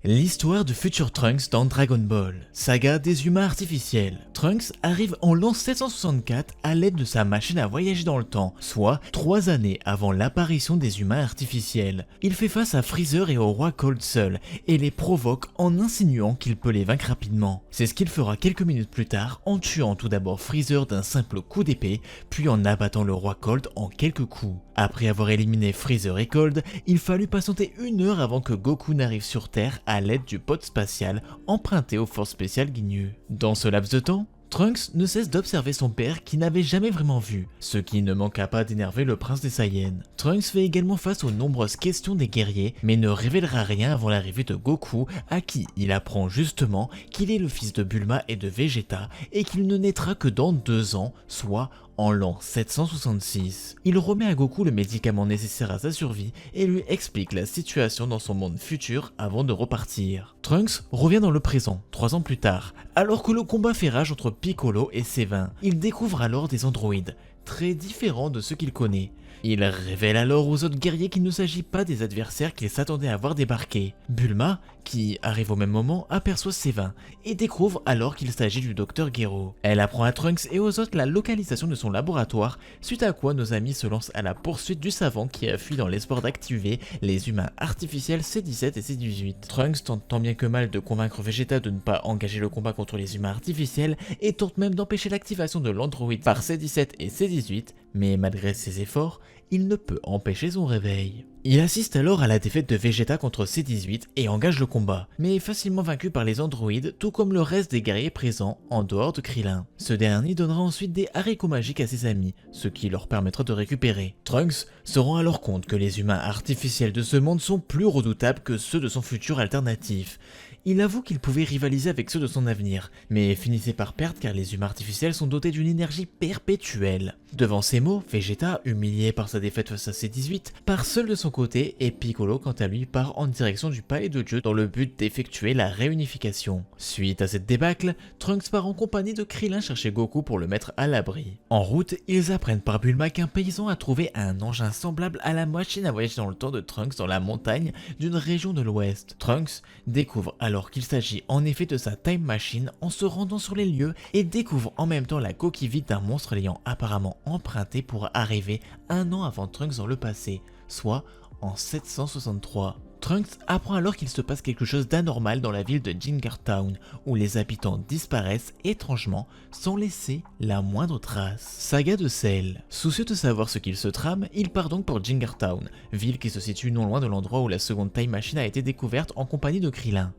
L'histoire du futur Trunks dans Dragon Ball, saga des humains artificiels. Trunks arrive en l'an 764 à l'aide de sa machine à voyager dans le temps, soit 3 années avant l'apparition des humains artificiels. Il fait face à Freezer et au roi Cold seul, et les provoque en insinuant qu'il peut les vaincre rapidement. C'est ce qu'il fera quelques minutes plus tard en tuant tout d'abord Freezer d'un simple coup d'épée, puis en abattant le roi Cold en quelques coups. Après avoir éliminé Freezer et Cold, il fallut patienter 1 heure avant que Goku n'arrive sur Terre à l'aide du pod spatial emprunté aux forces spéciales Ginyu. Dans ce laps de temps, Trunks ne cesse d'observer son père qui n'avait jamais vraiment vu, ce qui ne manqua pas d'énerver le prince des Saiyans. Trunks fait également face aux nombreuses questions des guerriers, mais ne révélera rien avant l'arrivée de Goku, à qui il apprend justement qu'il est le fils de Bulma et de Vegeta, et qu'il ne naîtra que dans 2 ans, soit en l'an 766. Il remet à Goku le médicament nécessaire à sa survie et lui explique la situation dans son monde futur avant de repartir. Trunks revient dans le présent, 3 ans plus tard, alors que le combat fait rage entre Piccolo et Sévin. Il découvre alors des androïdes, très différents de ceux qu'il connaît. Il révèle alors aux autres guerriers qu'il ne s'agit pas des adversaires qu'il s'attendait à voir débarquer. Bulma, qui arrive au même moment, aperçoit Sévin et découvre alors qu'il s'agit du docteur Gero. Elle apprend à Trunks et aux autres la localisation de son laboratoire, suite à quoi nos amis se lancent à la poursuite du savant qui a fui dans l'espoir d'activer les humains artificiels C-17 et C-18. Trunks tente tant bien que mal de convaincre Vegeta de ne pas engager le combat contre les humains artificiels et tente même d'empêcher l'activation de l'androïde par C-17 et C-18, mais malgré ses efforts, il ne peut empêcher son réveil. Il assiste alors à la défaite de Vegeta contre C-18 et engage le combat, mais est facilement vaincu par les androïdes tout comme le reste des guerriers présents en dehors de Krillin. Ce dernier donnera ensuite des haricots magiques à ses amis, ce qui leur permettra de récupérer. Trunks se rend alors compte que les humains artificiels de ce monde sont plus redoutables que ceux de son futur alternatif. Il avoue qu'il pouvait rivaliser avec ceux de son avenir, mais finissait par perdre car les humains artificiels sont dotés d'une énergie perpétuelle. Devant ces mots, Vegeta, humilié par sa défaite face à C-18, part seul de son côté et Piccolo quant à lui part en direction du palais de Dieu dans le but d'effectuer la réunification. Suite à cette débâcle, Trunks part en compagnie de Krillin chercher Goku pour le mettre à l'abri. En route, ils apprennent par Bulma qu'un paysan a trouvé un engin semblable à la machine à voyager dans le temps de Trunks dans la montagne d'une région de l'ouest. Trunks découvre alors qu'il s'agit en effet de sa time machine en se rendant sur les lieux et découvre en même temps la coquille vide d'un monstre l'ayant apparemment emprunté pour arriver 1 an avant Trunks dans le passé, soit en 763. Trunks apprend alors qu'il se passe quelque chose d'anormal dans la ville de Jingartown, où les habitants disparaissent étrangement sans laisser la moindre trace. Saga de Cell. Soucieux de savoir ce qu'il se trame, il part donc pour Jingartown, ville qui se situe non loin de l'endroit où la seconde Time Machine a été découverte en compagnie de Krillin.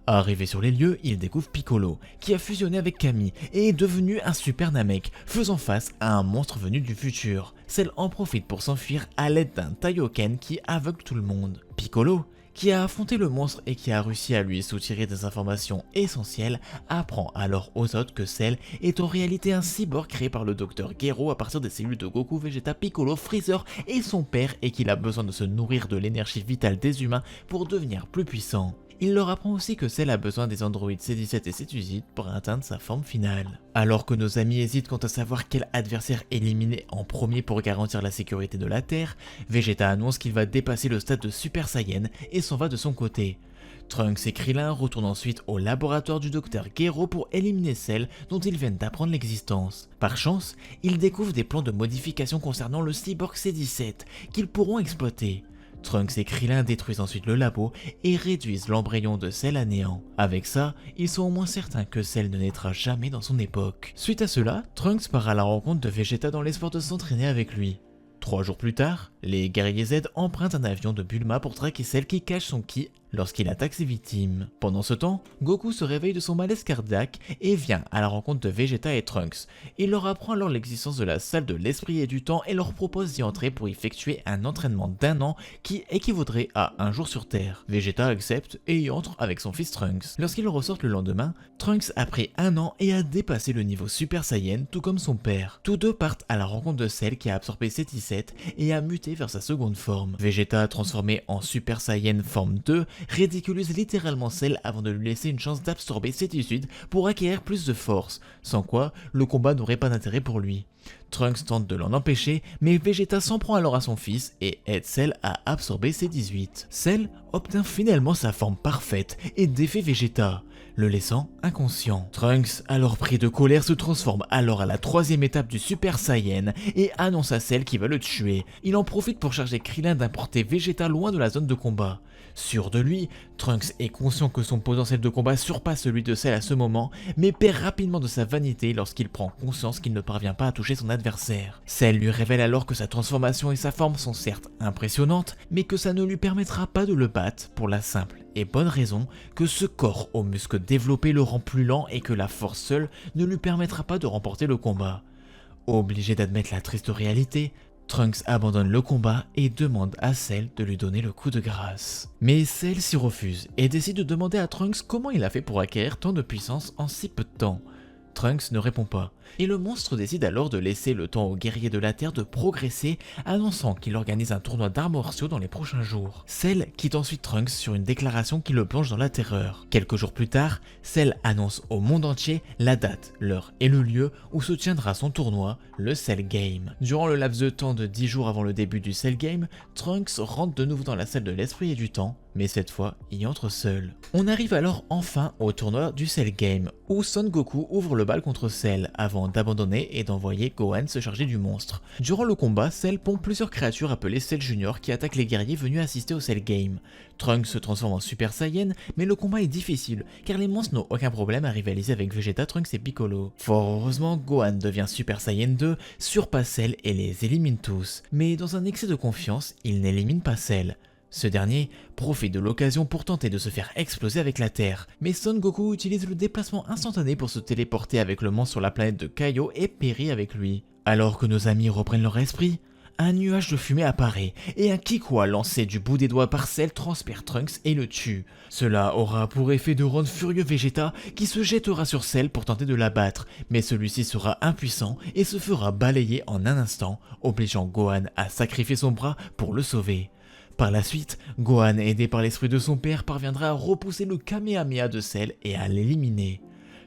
Arrivé sur les lieux, il découvre Piccolo, qui a fusionné avec Kami et est devenu un super Namek, faisant face à un monstre venu du futur. Cell en profite pour s'enfuir à l'aide d'un Taioken qui aveugle tout le monde. Piccolo, qui a affronté le monstre et qui a réussi à lui soutirer des informations essentielles, apprend alors aux autres que Cell est en réalité un cyborg créé par le docteur Gero à partir des cellules de Goku, Vegeta, Piccolo, Freezer et son père et qu'il a besoin de se nourrir de l'énergie vitale des humains pour devenir plus puissant. Il leur apprend aussi que Cell a besoin des androïdes C-17 et C-18 pour atteindre sa forme finale. Alors que nos amis hésitent quant à savoir quel adversaire éliminer en premier pour garantir la sécurité de la Terre, Vegeta annonce qu'il va dépasser le stade de Super Saiyan et s'en va de son côté. Trunks et Krillin retournent ensuite au laboratoire du docteur Gero pour éliminer Cell dont ils viennent d'apprendre l'existence. Par chance, ils découvrent des plans de modification concernant le cyborg C-17 qu'ils pourront exploiter. Trunks et Krillin détruisent ensuite le labo et réduisent l'embryon de Cell à néant. Avec ça, ils sont au moins certains que Cell ne naîtra jamais dans son époque. Suite à cela, Trunks part à la rencontre de Vegeta dans l'espoir de s'entraîner avec lui. 3 jours plus tard, les guerriers Z empruntent un avion de Bulma pour traquer celle qui cache son ki lorsqu'il attaque ses victimes. Pendant ce temps, Goku se réveille de son malaise cardiaque et vient à la rencontre de Vegeta et Trunks. Il leur apprend alors l'existence de la salle de l'esprit et du temps et leur propose d'y entrer pour effectuer un entraînement d'1 an qui équivaudrait à 1 jour sur Terre. Vegeta accepte et y entre avec son fils Trunks. Lorsqu'ils ressortent le lendemain, Trunks a pris 1 an et a dépassé le niveau Super Saiyan tout comme son père. Tous deux partent à la rencontre de celle qui a absorbé C-17 et a muté vers sa seconde forme. Vegeta, transformé en Super Saiyan forme 2, ridiculise littéralement Cell avant de lui laisser une chance d'absorber C-18 pour acquérir plus de force, sans quoi le combat n'aurait pas d'intérêt pour lui. Trunks tente de l'en empêcher, mais Vegeta s'en prend alors à son fils et aide Cell à absorber ses 18. Cell obtient finalement sa forme parfaite et défait Vegeta, le laissant inconscient. Trunks, alors pris de colère, se transforme alors à la 3e étape du Super Saiyan et annonce à Cell qu'il va le tuer. Il en profite pour charger Krillin d'importer Vegeta loin de la zone de combat. Sûr de lui, Trunks est conscient que son potentiel de combat surpasse celui de Cell à ce moment, mais perd rapidement de sa vanité lorsqu'il prend conscience qu'il ne parvient pas à toucher son adversaire. Cell lui révèle alors que sa transformation et sa forme sont certes impressionnantes, mais que ça ne lui permettra pas de le battre pour la simple et bonne raison que ce corps aux muscles développés le rend plus lent et que la force seule ne lui permettra pas de remporter le combat. Obligé d'admettre la triste réalité, Trunks abandonne le combat et demande à Cell de lui donner le coup de grâce. Mais Cell s'y refuse et décide de demander à Trunks comment il a fait pour acquérir tant de puissance en si peu de temps. Trunks ne répond pas, et le monstre décide alors de laisser le temps aux guerriers de la Terre de progresser, annonçant qu'il organise un tournoi d'arts martiaux dans les prochains jours. Cell quitte ensuite Trunks sur une déclaration qui le plonge dans la terreur. Quelques jours plus tard, Cell annonce au monde entier la date, l'heure et le lieu où se tiendra son tournoi, le Cell Game. Durant le laps de temps de 10 jours avant le début du Cell Game, Trunks rentre de nouveau dans la salle de l'esprit et du temps, mais cette fois, y entre seul. On arrive alors enfin au tournoi du Cell Game, où Son Goku ouvre le bal contre Cell, avant d'abandonner et d'envoyer Gohan se charger du monstre. Durant le combat, Cell pompe plusieurs créatures appelées Cell Junior qui attaquent les guerriers venus assister au Cell Game. Trunks se transforme en Super Saiyan, mais le combat est difficile, car les monstres n'ont aucun problème à rivaliser avec Vegeta, Trunks et Piccolo. Fort heureusement, Gohan devient Super Saiyan 2, surpasse Cell et les élimine tous. Mais dans un excès de confiance, il n'élimine pas Cell. Ce dernier profite de l'occasion pour tenter de se faire exploser avec la Terre, mais Son Goku utilise le déplacement instantané pour se téléporter avec le monstre sur la planète de Kaio et périt avec lui. Alors que nos amis reprennent leur esprit, un nuage de fumée apparaît et un Kikwa lancé du bout des doigts par Cell transperce Trunks et le tue. Cela aura pour effet de rendre furieux Vegeta qui se jettera sur Cell pour tenter de l'abattre, mais celui-ci sera impuissant et se fera balayer en un instant, obligeant Gohan à sacrifier son bras pour le sauver. Par la suite, Gohan, aidé par l'esprit de son père, parviendra à repousser le Kamehameha de Cell et à l'éliminer.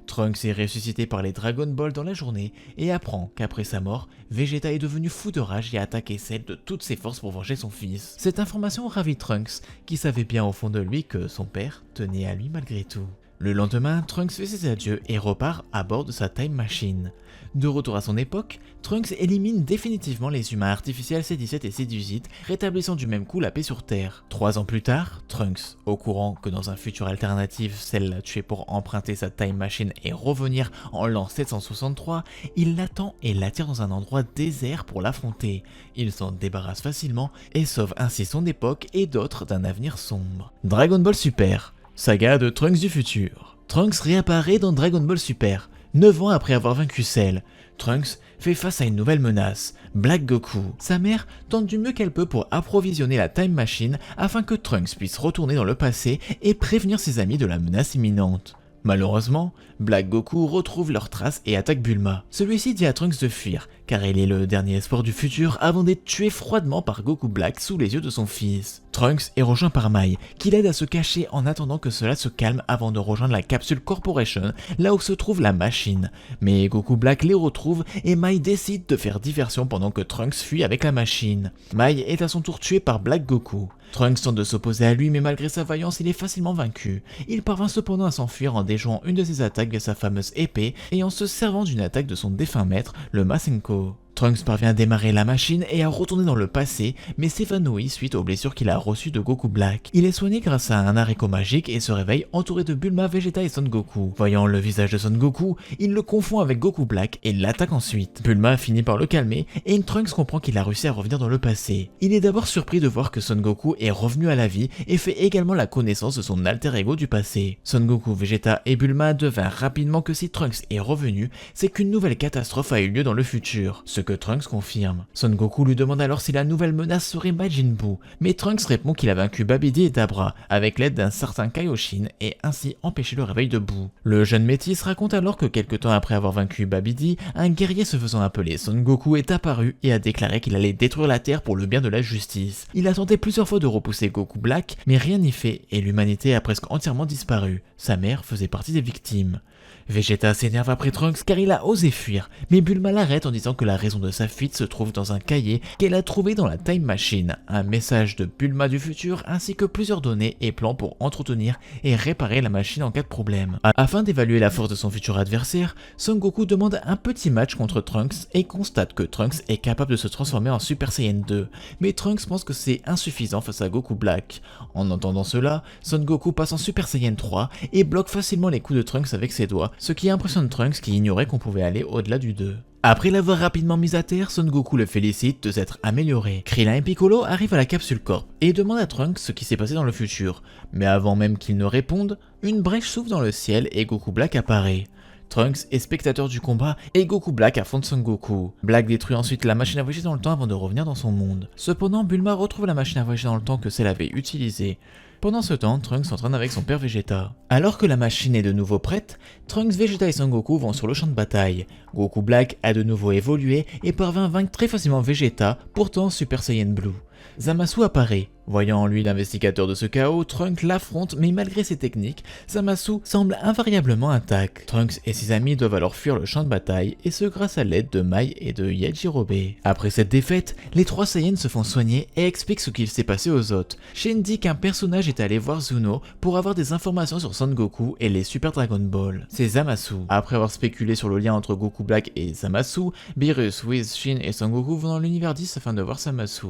Trunks est ressuscité par les Dragon Ball dans la journée et apprend qu'après sa mort, Vegeta est devenu fou de rage et a attaqué Cell de toutes ses forces pour venger son fils. Cette information ravit Trunks, qui savait bien au fond de lui que son père tenait à lui malgré tout. Le lendemain, Trunks fait ses adieux et repart à bord de sa Time Machine. De retour à son époque, Trunks élimine définitivement les humains artificiels C-17 et C-18, rétablissant du même coup la paix sur Terre. 3 ans plus tard, Trunks, au courant que dans un futur alternatif, Cell l'a tué pour emprunter sa Time Machine et revenir en l'an 763, il l'attend et l'attire dans un endroit désert pour l'affronter. Il s'en débarrasse facilement et sauve ainsi son époque et d'autres d'un avenir sombre. Dragon Ball Super, saga de Trunks du futur. Trunks réapparaît dans Dragon Ball Super, 9 ans après avoir vaincu Cell. Trunks fait face à une nouvelle menace, Black Goku. Sa mère tente du mieux qu'elle peut pour approvisionner la Time Machine afin que Trunks puisse retourner dans le passé et prévenir ses amis de la menace imminente. Malheureusement, Black Goku retrouve leurs traces et attaque Bulma. Celui-ci dit à Trunks de fuir, car il est le dernier espoir du futur avant d'être tué froidement par Goku Black sous les yeux de son fils. Trunks est rejoint par Mai, qui l'aide à se cacher en attendant que cela se calme avant de rejoindre la Capsule Corporation, là où se trouve la machine. Mais Goku Black les retrouve et Mai décide de faire diversion pendant que Trunks fuit avec la machine. Mai est à son tour tué par Black Goku. Trunks tente de s'opposer à lui, mais malgré sa vaillance, il est facilement vaincu. Il parvint cependant à s'enfuir en déjouant une de ses attaques via sa fameuse épée et en se servant d'une attaque de son défunt maître, le Masenko. Trunks parvient à démarrer la machine et à retourner dans le passé, mais s'évanouit suite aux blessures qu'il a reçues de Goku Black. Il est soigné grâce à un haricot magique et se réveille entouré de Bulma, Vegeta et Son Goku. Voyant le visage de Son Goku, il le confond avec Goku Black et l'attaque ensuite. Bulma finit par le calmer et Trunks comprend qu'il a réussi à revenir dans le passé. Il est d'abord surpris de voir que Son Goku est revenu à la vie et fait également la connaissance de son alter ego du passé. Son Goku, Vegeta et Bulma devinrent rapidement que si Trunks est revenu, c'est qu'une nouvelle catastrophe a eu lieu dans le futur. Ce que Trunks confirme. Son Goku lui demande alors si la nouvelle menace serait Majin Buu, mais Trunks répond qu'il a vaincu Babidi et Dabra avec l'aide d'un certain Kaioshin et ainsi empêché le réveil de Buu. Le jeune métis raconte alors que quelque temps après avoir vaincu Babidi, un guerrier se faisant appeler Son Goku est apparu et a déclaré qu'il allait détruire la Terre pour le bien de la justice. Il a tenté plusieurs fois de repousser Goku Black, mais rien n'y fait et l'humanité a presque entièrement disparu. Sa mère faisait partie des victimes. Vegeta s'énerve après Trunks car il a osé fuir, mais Bulma l'arrête en disant que la raison de sa fuite se trouve dans un cahier qu'elle a trouvé dans la Time Machine, un message de Bulma du futur ainsi que plusieurs données et plans pour entretenir et réparer la machine en cas de problème. Afin d'évaluer la force de son futur adversaire, Son Goku demande un petit match contre Trunks et constate que Trunks est capable de se transformer en Super Saiyan 2, mais Trunks pense que c'est insuffisant face à Goku Black. En entendant cela, Son Goku passe en Super Saiyan 3 et bloque facilement les coups de Trunks avec ses doigts, ce qui impressionne Trunks qui ignorait qu'on pouvait aller au-delà du 2. Après l'avoir rapidement mis à terre, Son Goku le félicite de s'être amélioré. Krillin et Piccolo arrivent à la capsule Corp et demandent à Trunks ce qui s'est passé dans le futur. Mais avant même qu'ils ne répondent, une brèche s'ouvre dans le ciel et Goku Black apparaît. Trunks est spectateur du combat et Goku Black affronte Son Goku. Black détruit ensuite la machine à voyager dans le temps avant de revenir dans son monde. Cependant, Bulma retrouve la machine à voyager dans le temps que celle avait utilisée. Pendant ce temps, Trunks s'entraîne avec son père Vegeta. Alors que la machine est de nouveau prête, Trunks, Vegeta et Son Goku vont sur le champ de bataille. Goku Black a de nouveau évolué et parvint à vaincre très facilement Vegeta, pourtant Super Saiyan Blue. Zamasu apparaît. Voyant en lui l'investigateur de ce chaos, Trunks l'affronte, mais malgré ses techniques, Zamasu semble invariablement intact. Trunks et ses amis doivent alors fuir le champ de bataille, et ce grâce à l'aide de Mai et de Yajirobe. Après cette défaite, les trois Saiyans se font soigner et expliquent ce qu'il s'est passé aux autres. Shen dit qu'un personnage est allé voir Zuno pour avoir des informations sur Son Goku et les Super Dragon Ball. C'est Zamasu. Après avoir spéculé sur le lien entre Goku Black et Zamasu, Beerus, Whis, Shin et Son Goku vont dans l'univers 10 afin de voir Zamasu.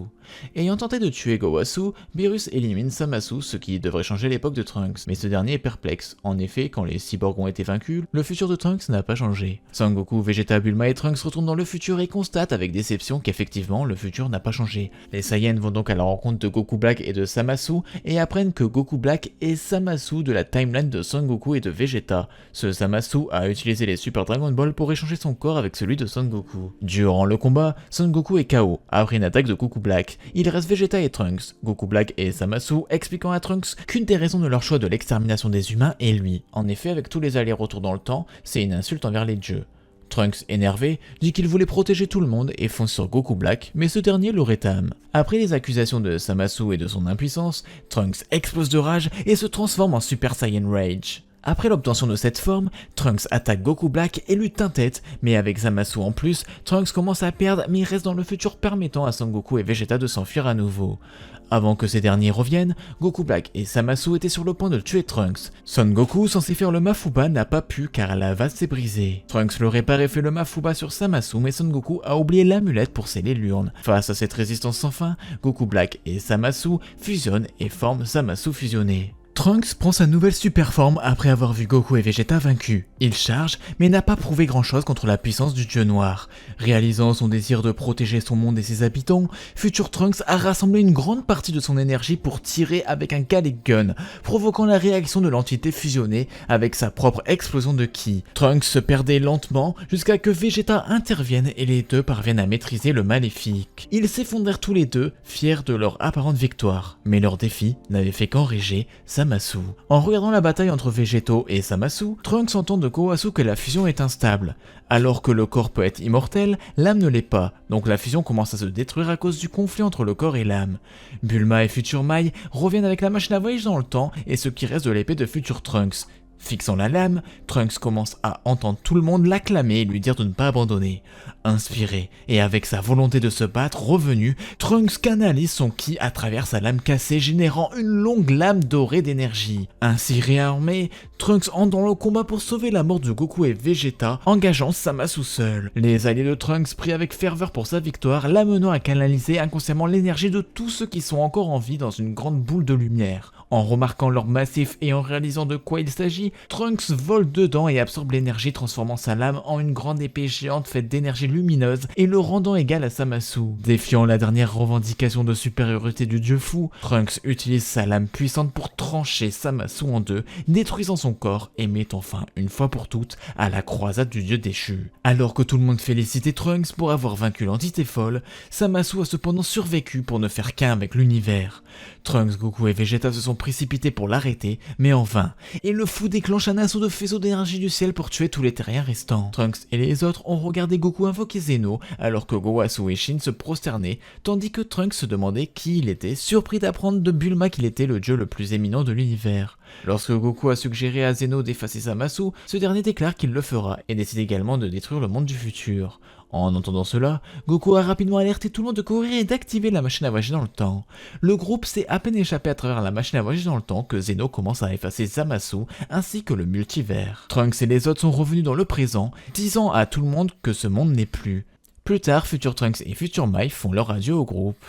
Ayant tenté de tuer Gowasu, Beerus élimine Zamasu, ce qui devrait changer l'époque de Trunks, mais ce dernier est perplexe. En effet, quand les cyborgs ont été vaincus, le futur de Trunks n'a pas changé. Son Goku, Vegeta, Bulma et Trunks retournent dans le futur et constatent avec déception qu'effectivement le futur n'a pas changé. Les Saiyans vont donc à la rencontre de Goku Black et de Zamasu et apprennent que Goku Black est Zamasu de la timeline de Son Goku et de Vegeta. Ce Zamasu a utilisé les Super Dragon Ball pour échanger son corps avec celui de Son Goku. Durant le combat, Son Goku est KO après une attaque de Goku Black. Il reste Vegeta et Trunks. Goku Black et Zamasu expliquant à Trunks qu'une des raisons de leur choix de l'extermination des humains est lui. En effet, avec tous les allers-retours dans le temps, c'est une insulte envers les dieux. Trunks, énervé, dit qu'il voulait protéger tout le monde et fonce sur Goku Black, mais ce dernier le rétame. Après les accusations de Zamasu et de son impuissance, Trunks explose de rage et se transforme en Super Saiyan Rage. Après l'obtention de cette forme, Trunks attaque Goku Black et lui teint tête, mais avec Zamasu en plus, Trunks commence à perdre mais il reste dans le futur permettant à Son Goku et Vegeta de s'enfuir à nouveau. Avant que ces derniers reviennent, Goku Black et Zamasu étaient sur le point de tuer Trunks. Son Goku, censé faire le Mafuba, n'a pas pu car la vase s'est brisée. Trunks le répare et fait le Mafuba sur Zamasu, mais Son Goku a oublié l'amulette pour sceller l'urne. Face à cette résistance sans fin, Goku Black et Zamasu fusionnent et forment Zamasu fusionné. Trunks prend sa nouvelle super forme après avoir vu Goku et Vegeta vaincus. Il charge, mais n'a pas prouvé grand chose contre la puissance du dieu noir. Réalisant son désir de protéger son monde et ses habitants, Future Trunks a rassemblé une grande partie de son énergie pour tirer avec un Gallic Gun, provoquant la réaction de l'entité fusionnée avec sa propre explosion de ki. Trunks se perdait lentement jusqu'à que Vegeta intervienne et les deux parviennent à maîtriser le maléfique. Ils s'effondrèrent tous les deux, fiers de leur apparente victoire. Mais leur défi n'avait fait qu'enrager Zamasu. En regardant la bataille entre Végétaux et Zamasu, Trunks entend de Gowasu que la fusion est instable. Alors que le corps peut être immortel, l'âme ne l'est pas, donc la fusion commence à se détruire à cause du conflit entre le corps et l'âme. Bulma et Future Mai reviennent avec la machine à voyage dans le temps et ce qui reste de l'épée de Future Trunks. Fixant la lame, Trunks commence à entendre tout le monde l'acclamer et lui dire de ne pas abandonner. Inspiré et avec sa volonté de se battre revenue, Trunks canalise son ki à travers sa lame cassée, générant une longue lame dorée d'énergie. Ainsi réarmé, Trunks entre dans le combat pour sauver la mort de Goku et Vegeta, engageant Zamasu seul. Les alliés de Trunks prient avec ferveur pour sa victoire, l'amenant à canaliser inconsciemment l'énergie de tous ceux qui sont encore en vie dans une grande boule de lumière. En remarquant l'orbe massif et en réalisant de quoi il s'agit, Trunks vole dedans et absorbe l'énergie, transformant sa lame en une grande épée géante faite d'énergie lumineuse et le rendant égal à Zamasu. Défiant la dernière revendication de supériorité du dieu fou, Trunks utilise sa lame puissante pour trancher Zamasu en deux, détruisant son corps et mettant fin une fois pour toutes à la croisade du dieu déchu. Alors que tout le monde félicitait Trunks pour avoir vaincu l'entité folle, Zamasu a cependant survécu pour ne faire qu'un avec l'univers. Trunks, Goku et Vegeta se sont précipités pour l'arrêter, mais en vain, et le fou déclenche un assaut de faisceaux d'énergie du ciel pour tuer tous les terriens restants. Trunks et les autres ont regardé Goku invoquer Zeno, alors que Gowasu et Shin se prosternaient, tandis que Trunks se demandait qui il était, surpris d'apprendre de Bulma qu'il était le dieu le plus éminent de l'univers. Lorsque Goku a suggéré à Zeno d'effacer Zamasu, ce dernier déclare qu'il le fera et décide également de détruire le monde du futur. En entendant cela, Goku a rapidement alerté tout le monde de courir et d'activer la machine à voyager dans le temps. Le groupe s'est à peine échappé à travers la machine à voyager dans le temps que Zeno commence à effacer Zamasu ainsi que le multivers. Trunks et les autres sont revenus dans le présent, disant à tout le monde que ce monde n'est plus. Plus tard, Future Trunks et Future Mai font leur adieu au groupe.